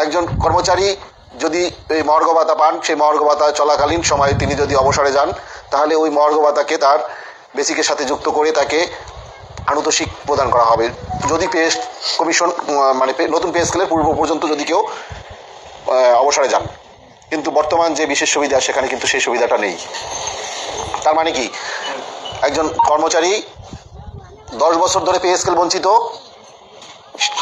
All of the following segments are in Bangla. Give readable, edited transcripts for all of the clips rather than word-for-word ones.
একজন কর্মচারী যদি এই মহার্ঘ ভাতা পান, সেই মহার্ঘ ভাতা চলাকালীন সময়ে তিনি যদি অবসরে যান, তাহলে ওই মহার্ঘ ভাতাকে তার বেসিকের সাথে যুক্ত করে তাকে আনুতোষিক প্রদান করা হবে, যদি পে কমিশন মানে নতুন পে স্কেলের পূর্ব পর্যন্ত যদি কেউ অবসরে যান। কিন্তু বর্তমান যে বিশেষ সুবিধা, সেখানে কিন্তু সেই সুবিধাটা নেই। তার মানে কি, একজন কর্মচারী 10 বছর ধরে পে স্কেল বঞ্চিত,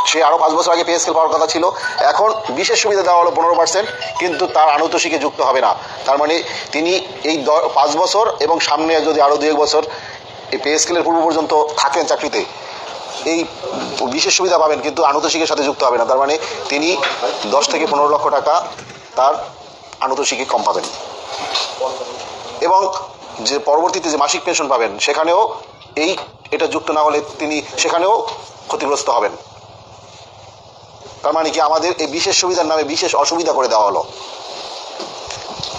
সে আরও 5 বছর আগে পে স্কেল পাওয়ার কথা ছিল, এখন বিশেষ সুবিধা দেওয়া হলো 15%, কিন্তু তার আনুতোষিকে যুক্ত হবে না। তার মানে তিনি এই 5 বছর এবং সামনে যদি আরও 2-1 বছর এই পে স্কেলের পূর্ব পর্যন্ত থাকেন চাকরিতে, এই বিশেষ সুবিধা পাবেন, কিন্তু আনুতোষিকের সাথে যুক্ত হবে না। তার মানে তিনি 10 থেকে 15 লক্ষ টাকা তার আনুতোষিকে কম পাবেন। এবং যে পরবর্তীতে যে মাসিক পেনশন পাবেন, সেখানেও এটা যুক্ত না হলে তিনি সেখানেও ক্ষতিগ্রস্ত হবেন। তার মানে কি, আমাদের এই বিশেষ সুবিধার নামে বিশেষ অসুবিধা করে দেওয়া হলো।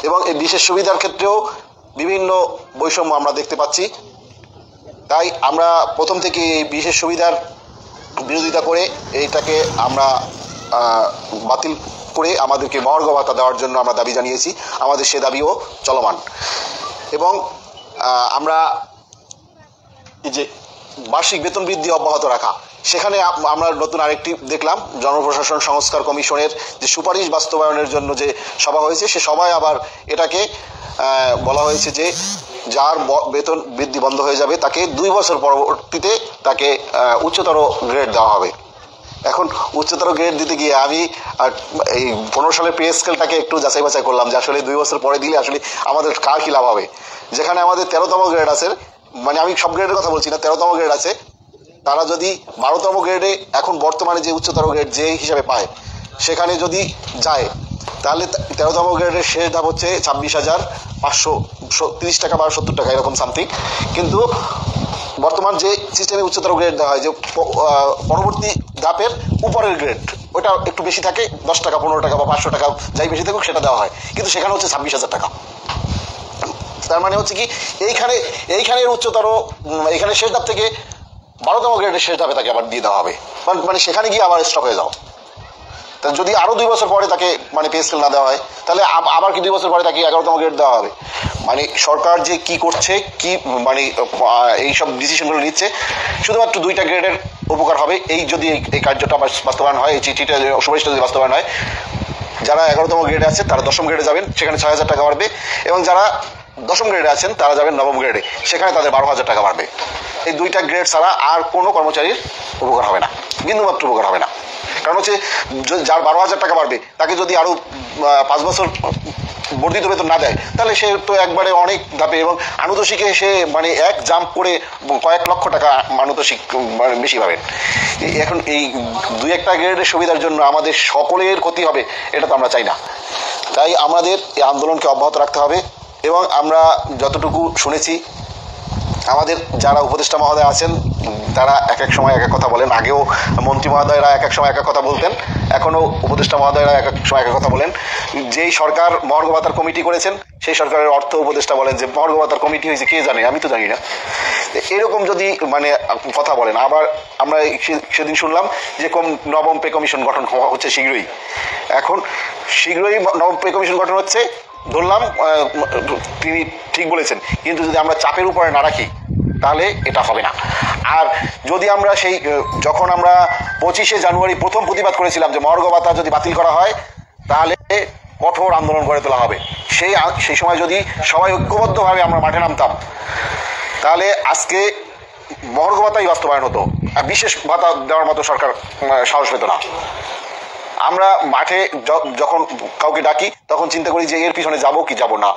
এবং এই বিশেষ সুবিধার ক্ষেত্রেও বিভিন্ন বৈষম্য আমরা দেখতে পাচ্ছি। তাই আমরা প্রথম থেকে এই বিশেষ সুবিধার বিরোধিতা করে এইটাকে আমরা বাতিল করে আমাদেরকে মহার্ঘ ভাতা দেওয়ার জন্য আমরা দাবি জানিয়েছি। আমাদের সে দাবিও চলমান। এবং আমরা এই যে বার্ষিক বেতন বৃদ্ধি অব্যাহত রাখা, সেখানে আমরা নতুন আরেকটি দেখলাম, জনপ্রশাসন সংস্কার কমিশনের যে সুপারিশ বাস্তবায়নের জন্য যে সভা হয়েছে, সে সভায় আবার এটাকে বলা হয়েছে যে যার বেতন বৃদ্ধি বন্ধ হয়ে যাবে তাকে 2 বছর পরবর্তীতে তাকে উচ্চতর গ্রেড দেওয়া হবে। এখন উচ্চতর গ্রেড দিতে গিয়ে আমি এই 15 সালের পে স্কেলটাকে একটু যাচাই বাছাই করলাম যে আসলে 2 বছর পরে দিলে আসলে আমাদের কার কী লাভ হবে। যেখানে আমাদের 13তম গ্রেড আছে, মানে আমি সব গ্রেডের কথা বলছি না, 13তম গ্রেড আছে, তারা যদি 12তম গ্রেডে এখন বর্তমানে যে উচ্চতর গ্রেড যে হিসাবে পায়, সেখানে যদি যায়, তাহলে 13তম গ্রেডের শেষ ধাপ হচ্ছে 26,530 টাকা বা 70 টাকা এরকম সামথিং। কিন্তু বর্তমান যে সিস্টেমে উচ্চতর গ্রেড দেওয়া হয়, যে পরবর্তী ধাপের উপরের গ্রেড, ওটা একটু বেশি থাকে, 10 টাকা 15 টাকা বা 500 টাকা যাই বেশি থাকুক সেটা দেওয়া হয়, কিন্তু সেখানে হচ্ছে 26,000 টাকা। তার মানে হচ্ছে কি, এইখানের উচ্চতর, এখানে শেষ ধাপ থেকে 12তম গ্রেডের শেষ ধাপে তাকে আবার দিয়ে দেওয়া হবে, মানে সেখানে গিয়ে আবার স্টপ হয়ে যাও। তা যদি আরও 2 বছর পরে তাকে মানে পে স্কেল না দেওয়া হয়, তাহলে আবার কি 2 বছর পরে তাকে 11তম গ্রেড দেওয়া হবে। মানে সরকার যে কি করছে, কি মানে এইসব ডিসিশনগুলো নিচ্ছে, শুধুমাত্র 2টা গ্রেডের উপকার হবে এই যদি এই কার্যটা বাস্তবায়ন হয়, এই চিঠিটা সুপারিশটা যদি বাস্তবায়ন হয়। যারা 11তম গ্রেডে আছে তারা 10ম গ্রেডে যাবেন, সেখানে 6,000 টাকা বাড়বে। এবং যারা 10ম গ্রেডে আছেন তারা যাবেন 9ম গ্রেডে, সেখানে তাদের 12,000 টাকা বাড়বে। এই 2টা গ্রেড ছাড়া আর কোনো কর্মচারীর উপকার হবে না, বিন্দুমাত্র উপকার হবে না। কারণ হচ্ছে যার 12,000 টাকা বাড়বে, তাকে যদি আরও 5 বছর বর্ধিত বেতন না দেয়, তাহলে সে তো একবারে অনেক ধাপে, এবং আনুতোষিকে সে মানে এক জাম্প করে কয়েক লক্ষ টাকা আনুতোষিক বেশি পাবেন। এখন এই 2-1টা গ্রেডের সুবিধার জন্য আমাদের সকলের ক্ষতি হবে, এটা তো আমরা চাই না। তাই আমাদের এই আন্দোলনকে অব্যাহত রাখতে হবে। এবং আমরা যতটুকু শুনেছি, আমাদের যারা উপদেষ্টা মহোদয় আছেন তারা এক এক সময় এক এক কথা বলেন। আগেও মন্ত্রী মহোদয়রা এক এক সময় এক এক কথা বলতেন, এখনও উপদেষ্টা মহোদয়রা এক এক সময় এক এক কথা বলেন। যেই সরকার মহার্ঘ ভাতার কমিটি করেছেন, সেই সরকারের অর্থ উপদেষ্টা বলেন যে মহার্ঘ ভাতার কমিটি হয়েছে কে জানে, আমি তো জানি না। এরকম যদি মানে কথা বলেন, আবার আমরা সেদিন শুনলাম যে 9ম পে কমিশন গঠন হচ্ছে শীঘ্রই। এখন শীঘ্রই 9ম পে কমিশন গঠন হচ্ছে, ধরলাম তিনি ঠিক বলেছেন, কিন্তু যদি আমরা চাপের উপরে না রাখি তাহলে এটা হবে না। আর যদি আমরা যখন আমরা 25শে জানুয়ারি প্রথম প্রতিবাদ করেছিলাম যে মহার্ঘ ভাতা যদি বাতিল করা হয় তাহলে কঠোর আন্দোলন গড়ে তোলা হবে, সেই সময় যদি সবাই ঐক্যবদ্ধভাবে আমরা মাঠে নামতাম, তাহলে আজকে মহার্ঘ ভাতাই বাস্তবায়ন হতো, আর বিশেষ ভাতা দেওয়ার মতো সরকার সাহস পেত না। আমরা মাঠে যখন কাউকে ডাকি তখন চিন্তা করি যে এর পিছনে যাবো কি যাব না,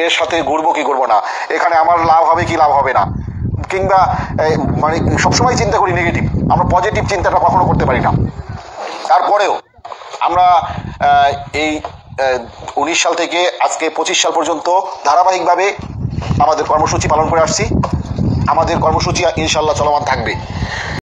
এর সাথে ঘুরবো কি ঘুরবো না, এখানে আমার লাভ হবে কি লাভ হবে না, কিংবা মানে সবসময় চিন্তা করি নেগেটিভ, আমরা পজিটিভ চিন্তাটা কখনো করতে পারি না। তারপরেও আমরা এই 19 সাল থেকে আজকে 25 সাল পর্যন্ত ধারাবাহিকভাবে আমাদের কর্মসূচি পালন করে আসছি। আমাদের কর্মসূচি ইনশাল্লাহ চলমান থাকবে।